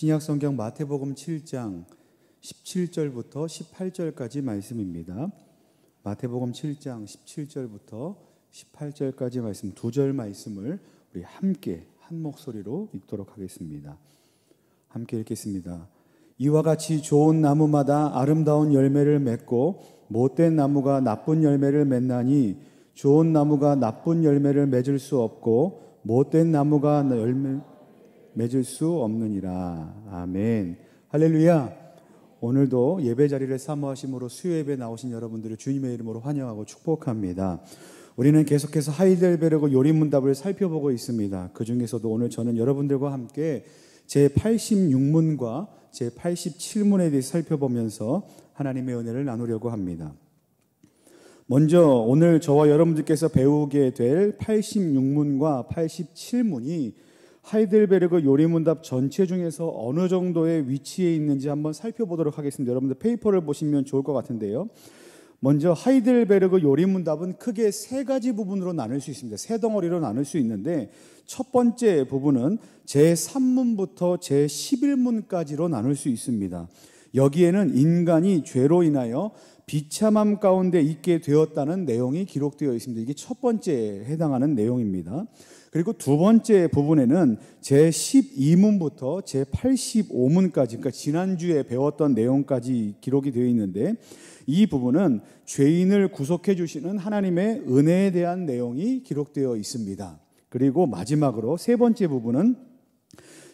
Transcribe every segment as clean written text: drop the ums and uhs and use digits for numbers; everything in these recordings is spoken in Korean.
신약성경 마태복음 7장 17절부터 18절까지 말씀입니다. 마태복음 7장 17절부터 18절까지 말씀, 두 절 말씀을 우리 함께 한 목소리로 읽도록 하겠습니다. 함께 읽겠습니다. 이와 같이 좋은 나무마다 아름다운 열매를 맺고 못된 나무가 나쁜 열매를 맺나니 좋은 나무가 나쁜 열매를 맺을 수 없고 못된 나무가 열매 맺을 수 없느니라. 아멘. 할렐루야. 오늘도 예배 자리를 사모하심으로 수요 예배 나오신 여러분들을 주님의 이름으로 환영하고 축복합니다. 우리는 계속해서 하이델베르그 요리문답을 살펴보고 있습니다. 그 중에서도 오늘 저는 여러분들과 함께 제86문과 제87문에 대해 살펴보면서 하나님의 은혜를 나누려고 합니다. 먼저 오늘 저와 여러분들께서 배우게 될 86문과 87문이 하이델베르그 요리문답 전체 중에서 어느 정도의 위치에 있는지 한번 살펴보도록 하겠습니다. 여러분들 페이퍼를 보시면 좋을 것 같은데요. 먼저 하이델베르그 요리문답은 크게 세 가지 부분으로 나눌 수 있습니다. 세 덩어리로 나눌 수 있는데 첫 번째 부분은 제3문부터 제11문까지로 나눌 수 있습니다. 여기에는 인간이 죄로 인하여 비참함 가운데 있게 되었다는 내용이 기록되어 있습니다. 이게 첫 번째에 해당하는 내용입니다. 그리고 두 번째 부분에는 제12문부터 제85문까지, 그러니까 지난주에 배웠던 내용까지 기록이 되어 있는데 이 부분은 죄인을 구속해 주시는 하나님의 은혜에 대한 내용이 기록되어 있습니다. 그리고 마지막으로 세 번째 부분은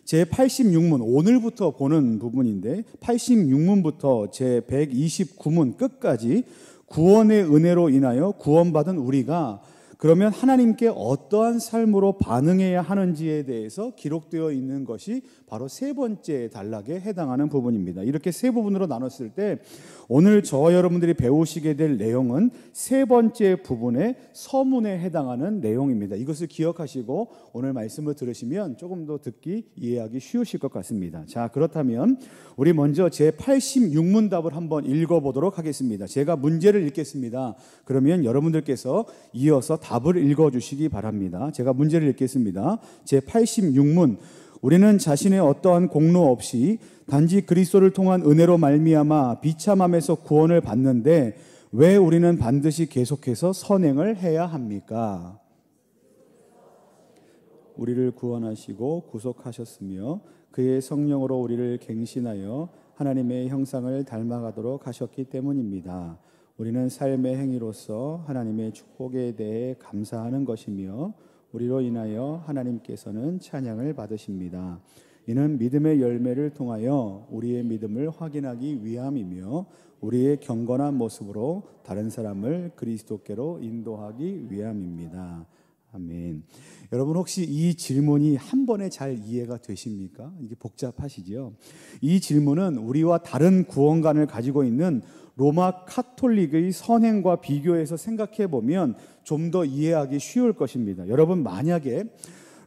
제86문, 오늘부터 보는 부분인데 86문부터 제129문 끝까지 구원의 은혜로 인하여 구원받은 우리가 그러면 하나님께 어떠한 삶으로 반응해야 하는지에 대해서 기록되어 있는 것이 바로 세 번째 단락에 해당하는 부분입니다. 이렇게 세 부분으로 나눴을 때 오늘 저와 여러분들이 배우시게 될 내용은 세 번째 부분의 서문에 해당하는 내용입니다. 이것을 기억하시고 오늘 말씀을 들으시면 조금 더 듣기, 이해하기 쉬우실 것 같습니다. 자, 그렇다면 우리 먼저 제86문답을 한번 읽어보도록 하겠습니다. 제가 문제를 읽겠습니다. 그러면 여러분들께서 이어서 답을 읽어주시기 바랍니다. 제가 문제를 읽겠습니다. 제86문, 우리는 자신의 어떠한 공로 없이 단지 그리스도를 통한 은혜로 말미암아 비참함에서 구원을 받는데 왜 우리는 반드시 계속해서 선행을 해야 합니까? 우리를 구원하시고 구속하셨으며 그의 성령으로 우리를 갱신하여 하나님의 형상을 닮아가도록 하셨기 때문입니다. 우리는 삶의 행위로서 하나님의 축복에 대해 감사하는 것이며 우리로 인하여 하나님께서는 찬양을 받으십니다. 이는 믿음의 열매를 통하여 우리의 믿음을 확인하기 위함이며 우리의 경건한 모습으로 다른 사람을 그리스도께로 인도하기 위함입니다. 아멘. 여러분 혹시 이 질문이 한 번에 잘 이해가 되십니까? 이게 복잡하시죠? 이 질문은 우리와 다른 구원관을 가지고 있는 로마 카톨릭의 선행과 비교해서 생각해 보면 좀 더 이해하기 쉬울 것입니다. 여러분 만약에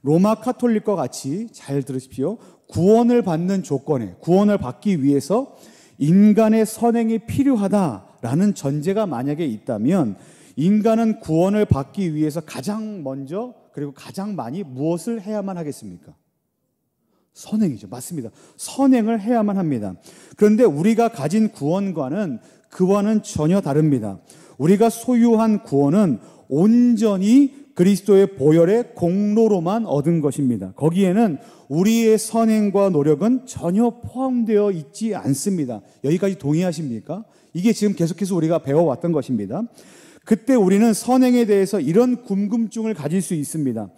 로마 카톨릭과 같이 잘 들으십시오. 구원을 받는 조건에 구원을 받기 위해서 인간의 선행이 필요하다라는 전제가 만약에 있다면 인간은 구원을 받기 위해서 가장 먼저 그리고 가장 많이 무엇을 해야만 하겠습니까? 선행이죠. 맞습니다. 선행을 해야만 합니다. 그런데 우리가 가진 구원과는 그와는 전혀 다릅니다. 우리가 소유한 구원은 온전히 그리스도의 보혈의 공로로만 얻은 것입니다. 거기에는 우리의 선행과 노력은 전혀 포함되어 있지 않습니다. 여기까지 동의하십니까? 이게 지금 계속해서 우리가 배워왔던 것입니다. 그때 우리는 선행에 대해서 이런 궁금증을 가질 수 있습니다.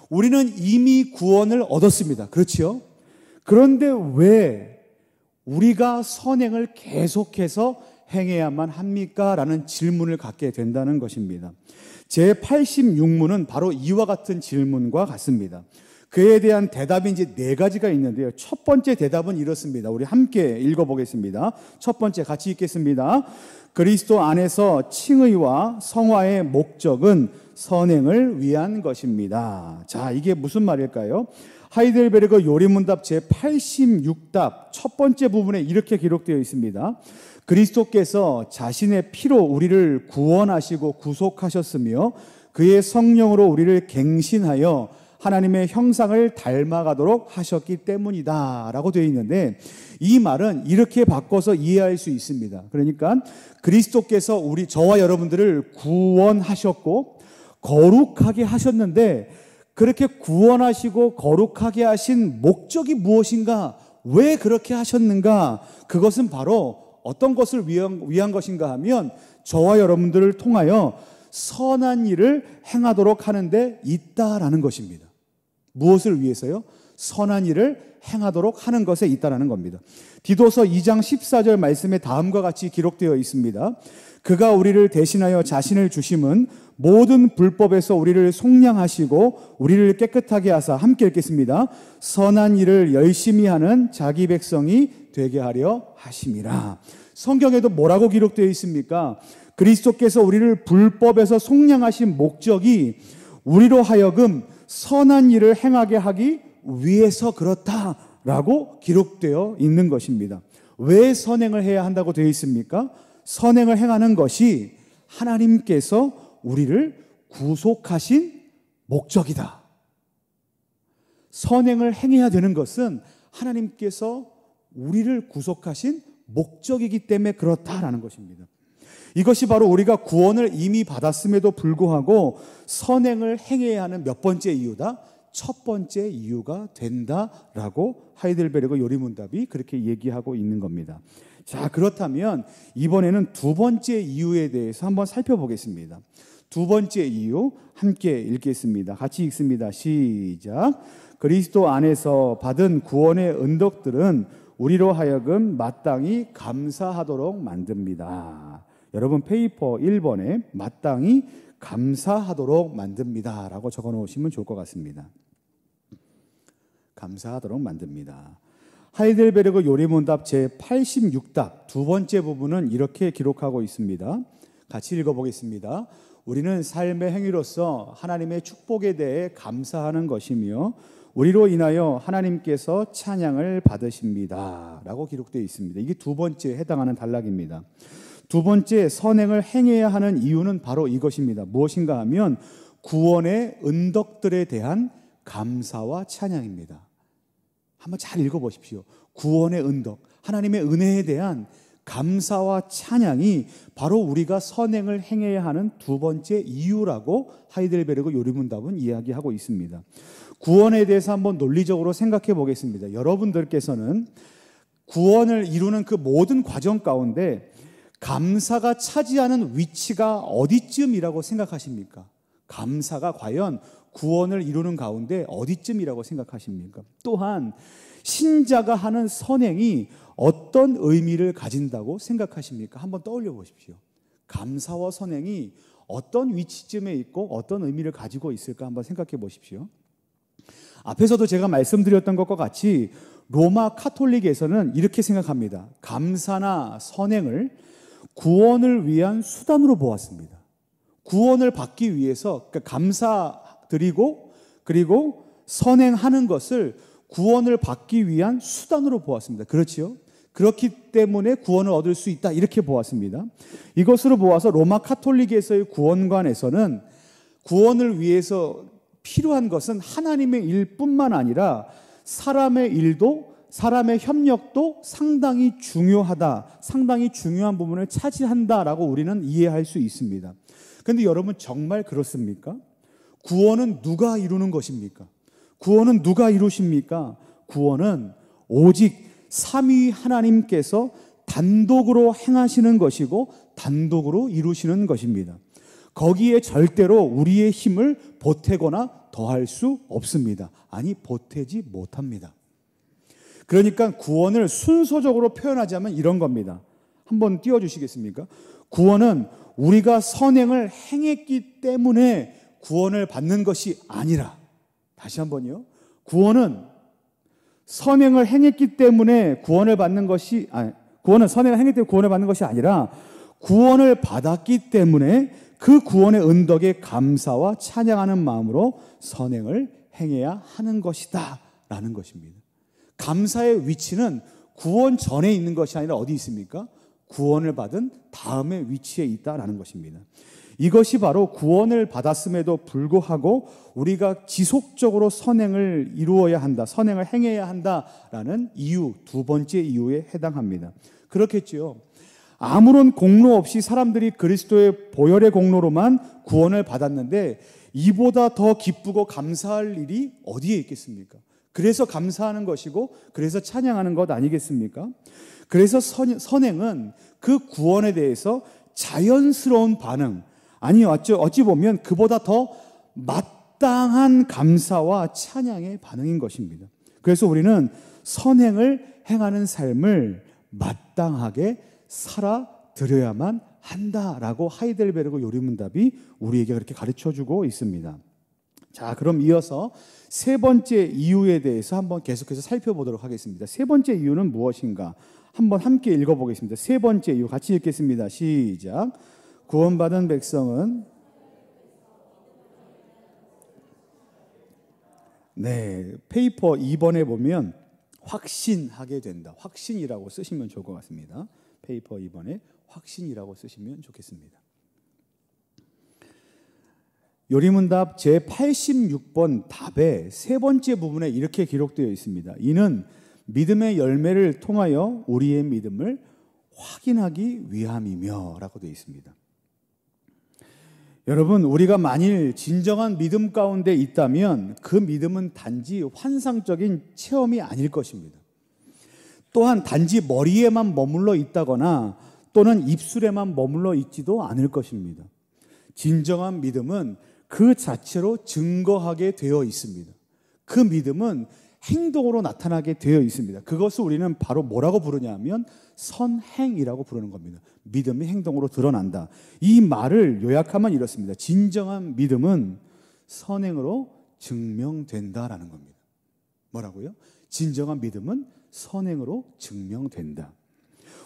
우리는 이미 구원을 얻었습니다. 그렇죠? 그런데 왜 우리가 선행을 계속해서 행해야만 합니까? 라는 질문을 갖게 된다는 것입니다. 제86문은 바로 이와 같은 질문과 같습니다. 그에 대한 대답이 이제 네 가지가 있는데요. 첫 번째 대답은 이렇습니다. 우리 함께 읽어보겠습니다. 첫 번째 같이 읽겠습니다. 그리스도 안에서 칭의와 성화의 목적은 선행을 위한 것입니다. 자, 이게 무슨 말일까요? 하이델베르그 요리문답 제86답 첫 번째 부분에 이렇게 기록되어 있습니다. 그리스도께서 자신의 피로 우리를 구원하시고 구속하셨으며 그의 성령으로 우리를 갱신하여 하나님의 형상을 닮아가도록 하셨기 때문이다 라고 되어 있는데, 이 말은 이렇게 바꿔서 이해할 수 있습니다. 그러니까 그리스도께서 저와 여러분들을 구원하셨고 거룩하게 하셨는데, 그렇게 구원하시고 거룩하게 하신 목적이 무엇인가, 왜 그렇게 하셨는가, 그것은 바로 어떤 것을 위한 것인가 하면 저와 여러분들을 통하여 선한 일을 행하도록 하는데 있다라는 것입니다. 무엇을 위해서요? 선한 일을 행하도록 하는 것에 있다라는 겁니다. 디도서 2장 14절 말씀에 다음과 같이 기록되어 있습니다. 그가 우리를 대신하여 자신을 주심은 모든 불법에서 우리를 속량하시고 우리를 깨끗하게 하사, 함께 읽겠습니다. 선한 일을 열심히 하는 자기 백성이 되게 하려 하심이라. 성경에도 뭐라고 기록되어 있습니까? 그리스도께서 우리를 불법에서 속량하신 목적이 우리로 하여금 선한 일을 행하게 하기 위해서 그렇다라고 기록되어 있는 것입니다. 왜 선행을 해야 한다고 되어 있습니까? 선행을 행하는 것이 하나님께서 우리를 구속하신 목적이다. 선행을 행해야 되는 것은 하나님께서 우리를 구속하신 목적이기 때문에 그렇다라는 것입니다. 이것이 바로 우리가 구원을 이미 받았음에도 불구하고 선행을 행해야 하는 몇 번째 이유다? 첫 번째 이유가 된다라고 하이델베르그 요리문답이 그렇게 얘기하고 있는 겁니다. 자, 그렇다면 이번에는 두 번째 이유에 대해서 한번 살펴보겠습니다. 두 번째 이유 함께 읽겠습니다. 같이 읽습니다. 시작. 그리스도 안에서 받은 구원의 은덕들은 우리로 하여금 마땅히 감사하도록 만듭니다. 여러분 페이퍼 1번에 마땅히 감사하도록 만듭니다 라고 적어 놓으시면 좋을 것 같습니다. 감사하도록 만듭니다. 하이델베르그 요리문답 제86답 두 번째 부분은 이렇게 기록하고 있습니다. 같이 읽어보겠습니다. 우리는 삶의 행위로서 하나님의 축복에 대해 감사하는 것이며 우리로 인하여 하나님께서 찬양을 받으십니다 라고 기록되어 있습니다. 이게 두 번째 해당하는 단락입니다. 두 번째 선행을 행해야 하는 이유는 바로 이것입니다. 무엇인가 하면 구원의 은덕들에 대한 감사와 찬양입니다. 한번 잘 읽어보십시오. 구원의 은덕, 하나님의 은혜에 대한 감사와 찬양이 바로 우리가 선행을 행해야 하는 두 번째 이유라고 하이델베르그 요리문답은 이야기하고 있습니다. 구원에 대해서 한번 논리적으로 생각해 보겠습니다. 여러분들께서는 구원을 이루는 그 모든 과정 가운데 감사가 차지하는 위치가 어디쯤이라고 생각하십니까? 감사가 과연 구원을 이루는 가운데 어디쯤이라고 생각하십니까? 또한 신자가 하는 선행이 어떤 의미를 가진다고 생각하십니까? 한번 떠올려 보십시오. 감사와 선행이 어떤 위치쯤에 있고 어떤 의미를 가지고 있을까 한번 생각해 보십시오. 앞에서도 제가 말씀드렸던 것과 같이 로마 카톨릭에서는 이렇게 생각합니다. 감사나 선행을 구원을 위한 수단으로 보았습니다. 구원을 받기 위해서 감사드리고 그리고 선행하는 것을 구원을 받기 위한 수단으로 보았습니다. 그렇지요? 그렇기 때문에 구원을 얻을 수 있다 이렇게 보았습니다. 이것으로 보아서 로마 카톨릭에서의 구원관에서는 구원을 위해서 필요한 것은 하나님의 일뿐만 아니라 사람의 일도 사람의 협력도 상당히 중요하다, 상당히 중요한 부분을 차지한다라고 우리는 이해할 수 있습니다. 그런데 여러분 정말 그렇습니까? 구원은 누가 이루는 것입니까? 구원은 누가 이루십니까? 구원은 오직 삼위 하나님께서 단독으로 행하시는 것이고 단독으로 이루시는 것입니다. 거기에 절대로 우리의 힘을 보태거나 더할 수 없습니다. 아니, 보태지 못합니다. 그러니까 구원을 순서적으로 표현하자면 이런 겁니다. 한번 띄워주시겠습니까? 구원은 우리가 선행을 행했기 때문에 구원을 받는 것이 아니라, 다시 한번요. 구원은 선행을 행했기 때문에 구원을 받는 것이 구원은 선행을 행했기 때문에 구원을 받는 것이 아니라 구원을 받았기 때문에 그 구원의 은덕에 감사와 찬양하는 마음으로 선행을 행해야 하는 것이다 라는 것입니다. 감사의 위치는 구원 전에 있는 것이 아니라 어디 있습니까? 구원을 받은 다음의 위치에 있다라는 것입니다. 이것이 바로 구원을 받았음에도 불구하고 우리가 지속적으로 선행을 이루어야 한다, 선행을 행해야 한다라는 이유, 두 번째 이유에 해당합니다. 그렇겠지요. 아무런 공로 없이 사람들이 그리스도의 보혈의 공로로만 구원을 받았는데 이보다 더 기쁘고 감사할 일이 어디에 있겠습니까? 그래서 감사하는 것이고 그래서 찬양하는 것 아니겠습니까? 그래서 선행은 그 구원에 대해서 자연스러운 반응, 아니 어찌 보면 그보다 더 마땅한 감사와 찬양의 반응인 것입니다. 그래서 우리는 선행을 행하는 삶을 마땅하게 살아드려야만 한다라고 하이델베르그 요리문답이 우리에게 그렇게 가르쳐주고 있습니다. 자, 그럼 이어서 세 번째 이유에 대해서 한번 계속해서 살펴보도록 하겠습니다. 세 번째 이유는 무엇인가? 한번 함께 읽어보겠습니다. 세 번째 이유 같이 읽겠습니다. 시작. 구원받은 백성은 페이퍼 2번에 보면 확신하게 된다. 확신이라고 쓰시면 좋을 것 같습니다. 페이퍼 2번에 확신이라고 쓰시면 좋겠습니다. 요리문답 제86번 답의 세 번째 부분에 이렇게 기록되어 있습니다. 이는 믿음의 열매를 통하여 우리의 믿음을 확인하기 위함이며 라고 되어 있습니다. 여러분, 우리가 만일 진정한 믿음 가운데 있다면 그 믿음은 단지 환상적인 체험이 아닐 것입니다. 또한 단지 머리에만 머물러 있다거나 또는 입술에만 머물러 있지도 않을 것입니다. 진정한 믿음은 그 자체로 증거하게 되어 있습니다. 그 믿음은 행동으로 나타나게 되어 있습니다. 그것을 우리는 바로 뭐라고 부르냐 하면 선행이라고 부르는 겁니다. 믿음이 행동으로 드러난다. 이 말을 요약하면 이렇습니다. 진정한 믿음은 선행으로 증명된다라는 겁니다. 뭐라고요? 진정한 믿음은 선행으로 증명된다.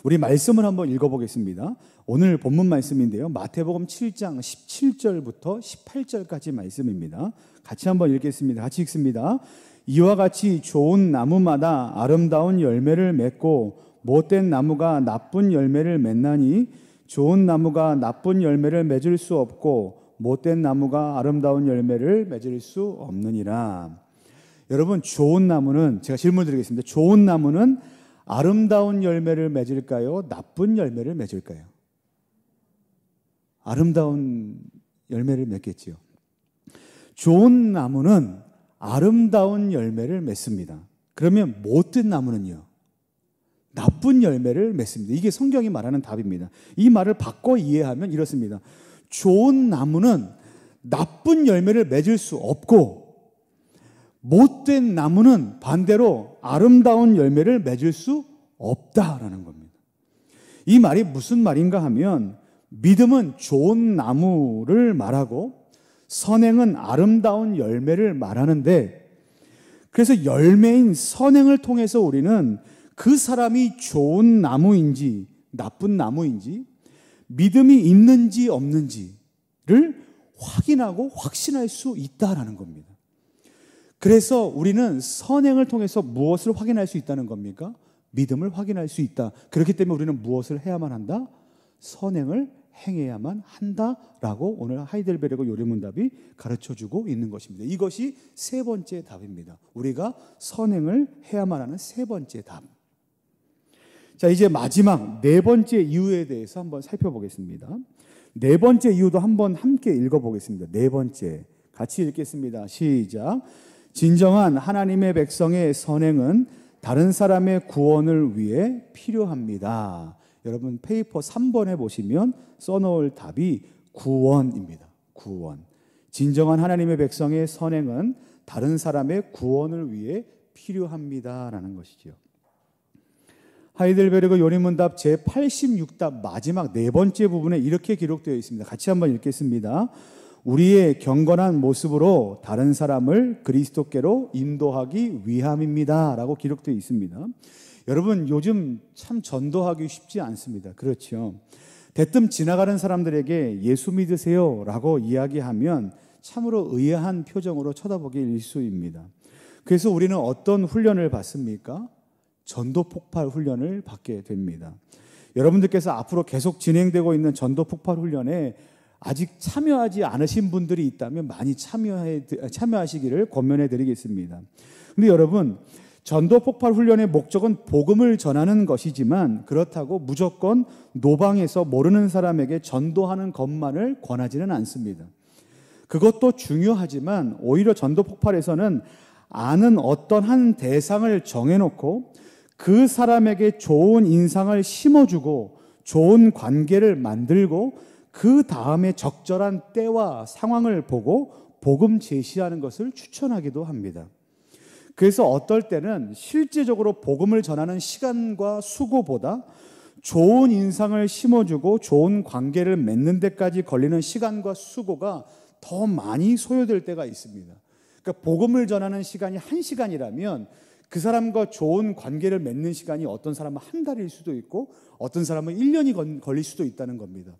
우리 말씀을 한번 읽어보겠습니다. 오늘 본문 말씀인데요. 마태복음 7장 17절부터 18절까지 말씀입니다. 같이 한번 읽겠습니다. 같이 읽습니다. 이와 같이 좋은 나무마다 아름다운 열매를 맺고 못된 나무가 나쁜 열매를 맺나니 좋은 나무가 나쁜 열매를 맺을 수 없고 못된 나무가 아름다운 열매를 맺을 수 없느니라. 여러분, 좋은 나무는, 제가 질문 드리겠습니다. 좋은 나무는 아름다운 열매를 맺을까요? 나쁜 열매를 맺을까요? 아름다운 열매를 맺겠지요. 좋은 나무는 아름다운 열매를 맺습니다. 그러면 못된 나무는요? 나쁜 열매를 맺습니다. 이게 성경이 말하는 답입니다. 이 말을 바꿔 이해하면 이렇습니다. 좋은 나무는 나쁜 열매를 맺을 수 없고 못된 나무는 반대로 아름다운 열매를 맺을 수 없다라는 겁니다. 이 말이 무슨 말인가 하면 믿음은 좋은 나무를 말하고 선행은 아름다운 열매를 말하는데, 그래서 열매인 선행을 통해서 우리는 그 사람이 좋은 나무인지 나쁜 나무인지 믿음이 있는지 없는지를 확인하고 확신할 수 있다라는 겁니다. 그래서 우리는 선행을 통해서 무엇을 확인할 수 있다는 겁니까? 믿음을 확인할 수 있다. 그렇기 때문에 우리는 무엇을 해야만 한다? 선행을 행해야만 한다라고 오늘 하이델베르그 요리문답이 가르쳐주고 있는 것입니다. 이것이 세 번째 답입니다. 우리가 선행을 해야만 하는 세 번째 답. 자, 이제 마지막 네 번째 이유에 대해서 한번 살펴보겠습니다. 네 번째 이유도 한번 함께 읽어보겠습니다. 네 번째 같이 읽겠습니다. 시작. 진정한 하나님의 백성의 선행은 다른 사람의 구원을 위해 필요합니다. 여러분, 페이퍼 3번에 보시면 써놓을 답이 구원입니다. 구원. 진정한 하나님의 백성의 선행은 다른 사람의 구원을 위해 필요합니다라는 것이죠. 하이델베르그 요리문답 제86답 마지막 네 번째 부분에 이렇게 기록되어 있습니다. 같이 한번 읽겠습니다. 우리의 경건한 모습으로 다른 사람을 그리스도께로 인도하기 위함입니다 라고 기록되어 있습니다. 여러분, 요즘 참 전도하기 쉽지 않습니다. 그렇죠? 대뜸 지나가는 사람들에게 예수 믿으세요 라고 이야기하면 참으로 의아한 표정으로 쳐다보기 일쑤입니다. 그래서 우리는 어떤 훈련을 받습니까? 전도 폭발 훈련을 받게 됩니다. 여러분들께서 앞으로 계속 진행되고 있는 전도 폭발 훈련에 아직 참여하지 않으신 분들이 있다면 많이 참여하시기를 권면해 드리겠습니다. 근데 여러분, 전도 폭발 훈련의 목적은 복음을 전하는 것이지만 그렇다고 무조건 노방에서 모르는 사람에게 전도하는 것만을 권하지는 않습니다. 그것도 중요하지만 오히려 전도 폭발에서는 아는 어떤 한 대상을 정해놓고 그 사람에게 좋은 인상을 심어주고 좋은 관계를 만들고 그 다음에 적절한 때와 상황을 보고 복음 제시하는 것을 추천하기도 합니다. 그래서 어떨 때는 실제적으로 복음을 전하는 시간과 수고보다 좋은 인상을 심어주고 좋은 관계를 맺는 데까지 걸리는 시간과 수고가 더 많이 소요될 때가 있습니다. 그러니까 복음을 전하는 시간이 1시간이라면 그 사람과 좋은 관계를 맺는 시간이 어떤 사람은 한 달일 수도 있고 어떤 사람은 1년이 걸릴 수도 있다는 겁니다.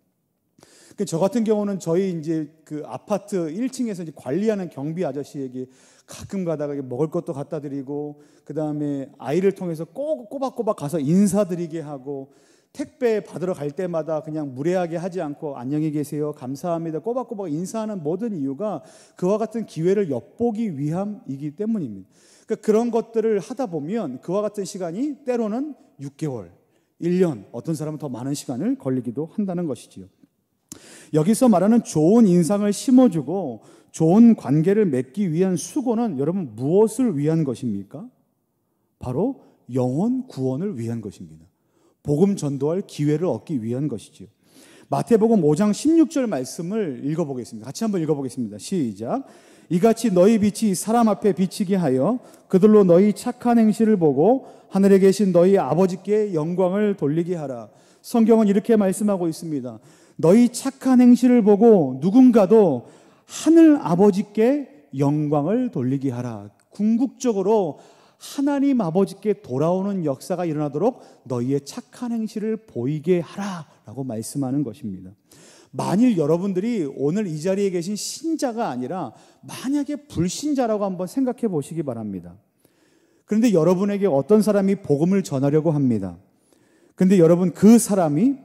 저 같은 경우는 저희 이제 그 아파트 1층에서 이제 관리하는 경비 아저씨에게 가끔 가다가 먹을 것도 갖다 드리고, 그 다음에 아이를 통해서 꼬박꼬박 가서 인사드리게 하고, 택배 받으러 갈 때마다 그냥 무례하게 하지 않고 안녕히 계세요, 감사합니다, 꼬박꼬박 인사하는 모든 이유가 그와 같은 기회를 엿보기 위함이기 때문입니다. 그러니까 그런 것들을 하다 보면 그와 같은 시간이 때로는 6개월, 1년, 어떤 사람은 더 많은 시간을 걸리기도 한다는 것이지요. 여기서 말하는 좋은 인상을 심어주고 좋은 관계를 맺기 위한 수고는 여러분 무엇을 위한 것입니까? 바로 영혼 구원을 위한 것입니다. 복음 전도할 기회를 얻기 위한 것이지요. 마태복음 5장 16절 말씀을 읽어보겠습니다. 같이 한번 읽어보겠습니다. 시작. 이같이 너희 빛이 사람 앞에 비치게 하여 그들로 너희 착한 행실을 보고 하늘에 계신 너희 아버지께 영광을 돌리게 하라. 성경은 이렇게 말씀하고 있습니다. 너희 착한 행실을 보고 누군가도 하늘 아버지께 영광을 돌리게 하라. 궁극적으로 하나님 아버지께 돌아오는 역사가 일어나도록 너희의 착한 행실을 보이게 하라라고 말씀하는 것입니다. 만일 여러분들이 오늘 이 자리에 계신 신자가 아니라 만약에 불신자라고 한번 생각해 보시기 바랍니다. 그런데 여러분에게 어떤 사람이 복음을 전하려고 합니다. 그런데 여러분, 그 사람이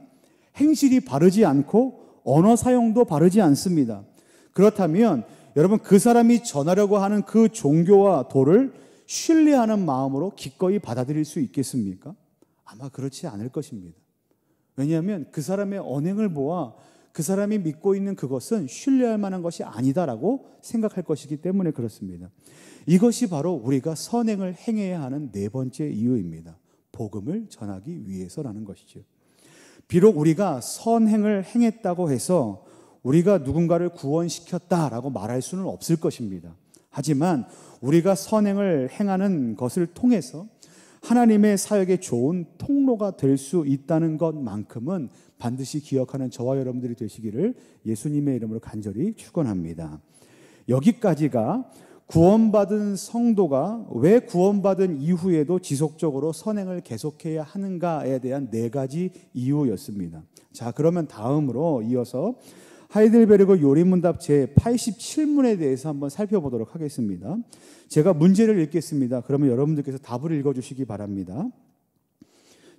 행실이 바르지 않고 언어 사용도 바르지 않습니다. 그렇다면 여러분, 그 사람이 전하려고 하는 그 종교와 도를 신뢰하는 마음으로 기꺼이 받아들일 수 있겠습니까? 아마 그렇지 않을 것입니다. 왜냐하면 그 사람의 언행을 보아 그 사람이 믿고 있는 그것은 신뢰할 만한 것이 아니다라고 생각할 것이기 때문에 그렇습니다. 이것이 바로 우리가 선행을 행해야 하는 네 번째 이유입니다. 복음을 전하기 위해서라는 것이죠. 비록 우리가 선행을 행했다고 해서 우리가 누군가를 구원시켰다라고 말할 수는 없을 것입니다. 하지만 우리가 선행을 행하는 것을 통해서 하나님의 사역에 좋은 통로가 될 수 있다는 것만큼은 반드시 기억하는 저와 여러분들이 되시기를 예수님의 이름으로 간절히 축원합니다. 여기까지가 구원받은 성도가 왜 구원받은 이후에도 지속적으로 선행을 계속해야 하는가에 대한 네 가지 이유였습니다. 자, 그러면 다음으로 이어서 하이델베르그 요리문답 제87문에 대해서 한번 살펴보도록 하겠습니다. 제가 문제를 읽겠습니다. 그러면 여러분들께서 답을 읽어주시기 바랍니다.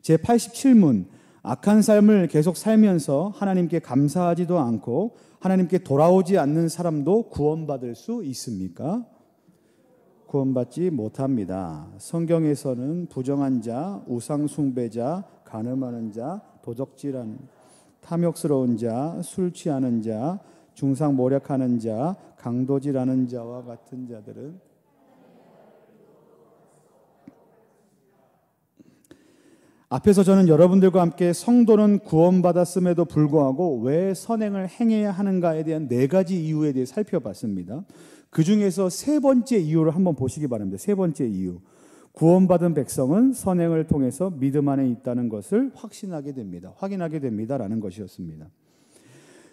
제87문, 악한 삶을 계속 살면서 하나님께 감사하지도 않고 하나님께 돌아오지 않는 사람도 구원받을 수 있습니까? 구원받지 못합니다. 성경에서는 부정한 자, 우상 숭배자, 간음하는 자, 도적질하는, 탐욕스러운 자, 술 취하는 자, 중상모략하는 자, 강도질하는 자와 같은 자들은 앞에서 저는 여러분들과 함께 성도는 구원받았음에도 불구하고 왜 선행을 행해야 하는가에 대한 네 가지 이유에 대해 살펴봤습니다. 그 중에서 세 번째 이유를 한번 보시기 바랍니다. 세 번째 이유. 구원받은 백성은 선행을 통해서 믿음 안에 있다는 것을 확신하게 됩니다. 확인하게 됩니다라는 것이었습니다.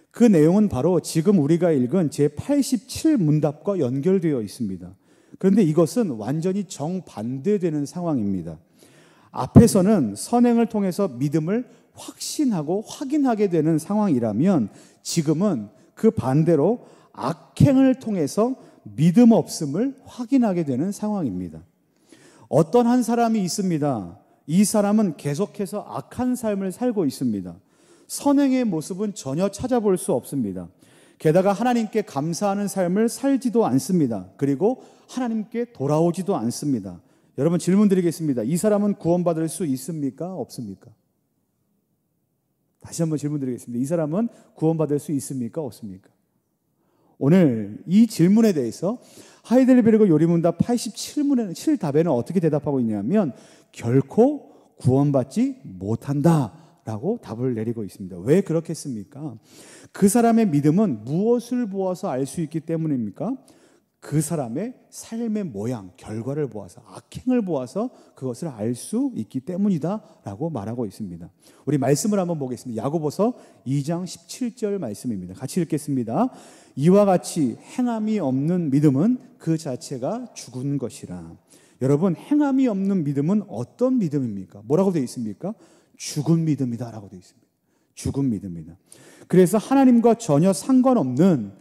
그 내용은 바로 지금 우리가 읽은 제87문답과 연결되어 있습니다. 그런데 이것은 완전히 정반대되는 상황입니다. 앞에서는 선행을 통해서 믿음을 확신하고 확인하게 되는 상황이라면 지금은 그 반대로 악행을 통해서 믿음 없음을 확인하게 되는 상황입니다. 어떤 한 사람이 있습니다. 이 사람은 계속해서 악한 삶을 살고 있습니다. 선행의 모습은 전혀 찾아볼 수 없습니다. 게다가 하나님께 감사하는 삶을 살지도 않습니다. 그리고 하나님께 돌아오지도 않습니다. 여러분 질문 드리겠습니다. 이 사람은 구원받을 수 있습니까? 없습니까? 다시 한번 질문 드리겠습니다. 이 사람은 구원받을 수 있습니까? 없습니까? 오늘 이 질문에 대해서 하이델베르그 요리문답 87문에는 7답에는 어떻게 대답하고 있냐면 결코 구원받지 못한다 라고 답을 내리고 있습니다. 왜 그렇겠습니까? 그 사람의 믿음은 무엇을 보아서 알 수 있기 때문입니까? 그 사람의 삶의 모양, 결과를 보아서, 악행을 보아서 그것을 알 수 있기 때문이다 라고 말하고 있습니다. 우리 말씀을 한번 보겠습니다. 야고보서 2장 17절 말씀입니다. 같이 읽겠습니다. 이와 같이 행함이 없는 믿음은 그 자체가 죽은 것이라. 여러분, 행함이 없는 믿음은 어떤 믿음입니까? 뭐라고 되어 있습니까? 죽은 믿음이다 라고 되어 있습니다. 죽은 믿음이다. 그래서 하나님과 전혀 상관없는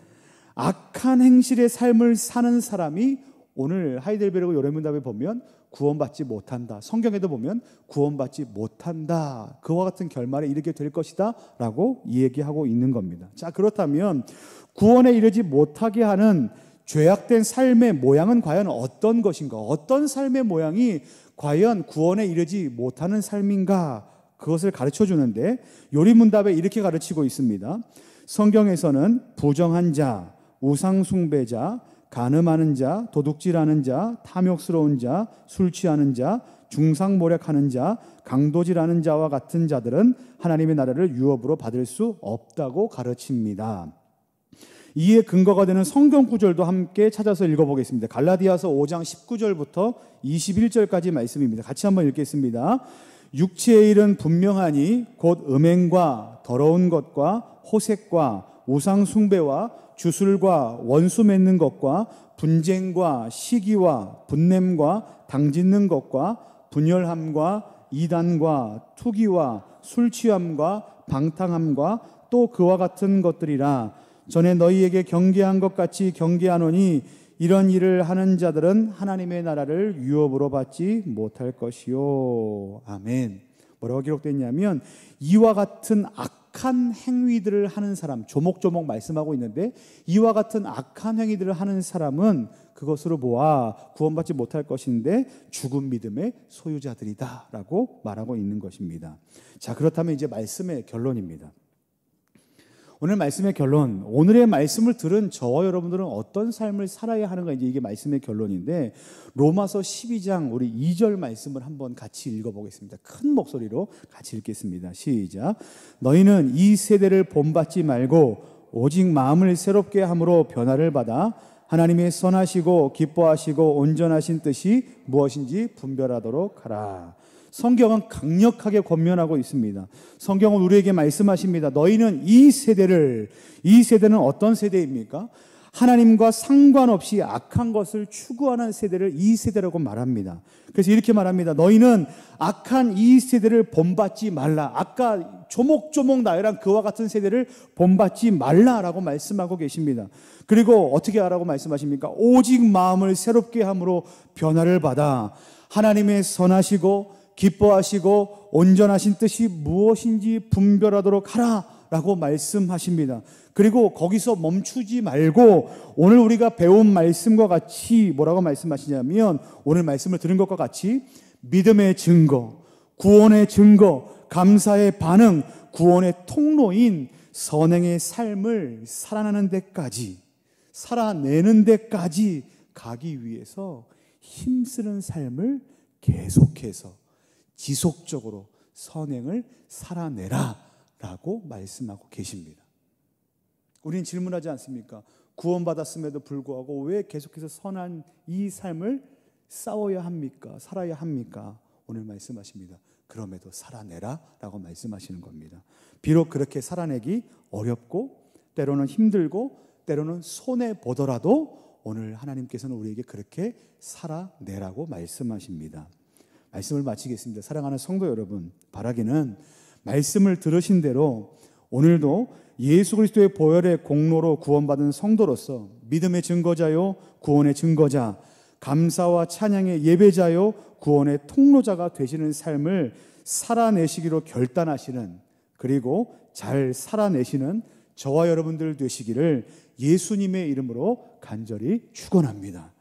악한 행실의 삶을 사는 사람이 오늘 하이델베르그 요레문답에 보면 구원받지 못한다. 성경에도 보면 구원받지 못한다. 그와 같은 결말에 이르게 될 것이다 라고 얘기하고 있는 겁니다. 자, 그렇다면 구원에 이르지 못하게 하는 죄악된 삶의 모양은 과연 어떤 것인가? 어떤 삶의 모양이 과연 구원에 이르지 못하는 삶인가? 그것을 가르쳐 주는데 요리문답에 이렇게 가르치고 있습니다. 성경에서는 부정한 자, 우상숭배자, 간음하는 자, 도둑질하는 자, 탐욕스러운 자, 술 취하는 자, 중상모략하는 자, 강도질하는 자와 같은 자들은 하나님의 나라를 유업으로 받을 수 없다고 가르칩니다. 이에 근거가 되는 성경 구절도 함께 찾아서 읽어보겠습니다. 갈라디아서 5장 19절부터 21절까지 말씀입니다. 같이 한번 읽겠습니다. 육체의 일은 분명하니 곧 음행과 더러운 것과 호색과 우상숭배와 주술과 원수 맺는 것과 분쟁과 시기와 분냄과 당짓는 것과 분열함과 이단과 투기와 술취함과 방탕함과 또 그와 같은 것들이라. 전에 너희에게 경계한 것 같이 경계하노니 이런 일을 하는 자들은 하나님의 나라를 유업으로 받지 못할 것이요. 아멘. 뭐라고 기록되어 있냐면 이와 같은 악한 행위들을 하는 사람, 조목조목 말씀하고 있는데 이와 같은 악한 행위들을 하는 사람은 그것으로 보아 구원받지 못할 것인데 죽은 믿음의 소유자들이다 라고 말하고 있는 것입니다. 자, 그렇다면 이제 말씀의 결론입니다. 오늘 말씀의 결론, 오늘의 말씀을 들은 저와 여러분들은 어떤 삶을 살아야 하는가, 이게 말씀의 결론인데 로마서 12장 우리 2절 말씀을 한번 같이 읽어보겠습니다. 큰 목소리로 같이 읽겠습니다. 시작. 너희는 이 세대를 본받지 말고 오직 마음을 새롭게 함으로 변화를 받아 하나님의 선하시고 기뻐하시고 온전하신 뜻이 무엇인지 분별하도록 하라. 성경은 강력하게 권면하고 있습니다. 성경은 우리에게 말씀하십니다. 너희는 이 세대는 어떤 세대입니까? 하나님과 상관없이 악한 것을 추구하는 세대를 이 세대라고 말합니다. 그래서 이렇게 말합니다. 너희는 악한 이 세대를 본받지 말라. 아까 조목조목 나열한 그와 같은 세대를 본받지 말라라고 말씀하고 계십니다. 그리고 어떻게 하라고 말씀하십니까? 오직 마음을 새롭게 함으로 변화를 받아 하나님의 선하시고 기뻐하시고 온전하신 뜻이 무엇인지 분별하도록 하라 라고 말씀하십니다. 그리고 거기서 멈추지 말고 오늘 우리가 배운 말씀과 같이 뭐라고 말씀하시냐면 오늘 말씀을 들은 것과 같이 믿음의 증거, 구원의 증거, 감사의 반응, 구원의 통로인 선행의 삶을 살아내는 데까지 가기 위해서 힘쓰는 삶을 계속해서 지속적으로 선행을 살아내라 라고 말씀하고 계십니다. 우리는 질문하지 않습니까? 구원받았음에도 불구하고 왜 계속해서 선한 이 삶을 싸워야 합니까? 살아야 합니까? 오늘 말씀하십니다. 그럼에도 살아내라 라고 말씀하시는 겁니다. 비록 그렇게 살아내기 어렵고 때로는 힘들고 때로는 손해보더라도 오늘 하나님께서는 우리에게 그렇게 살아내라고 말씀하십니다. 말씀을 마치겠습니다. 사랑하는 성도 여러분, 바라기는 말씀을 들으신 대로 오늘도 예수 그리스도의 보혈의 공로로 구원받은 성도로서 믿음의 증거자요, 구원의 증거자, 감사와 찬양의 예배자요, 구원의 통로자가 되시는 삶을 살아내시기로 결단하시는, 그리고 잘 살아내시는 저와 여러분들 되시기를 예수님의 이름으로 간절히 축원합니다.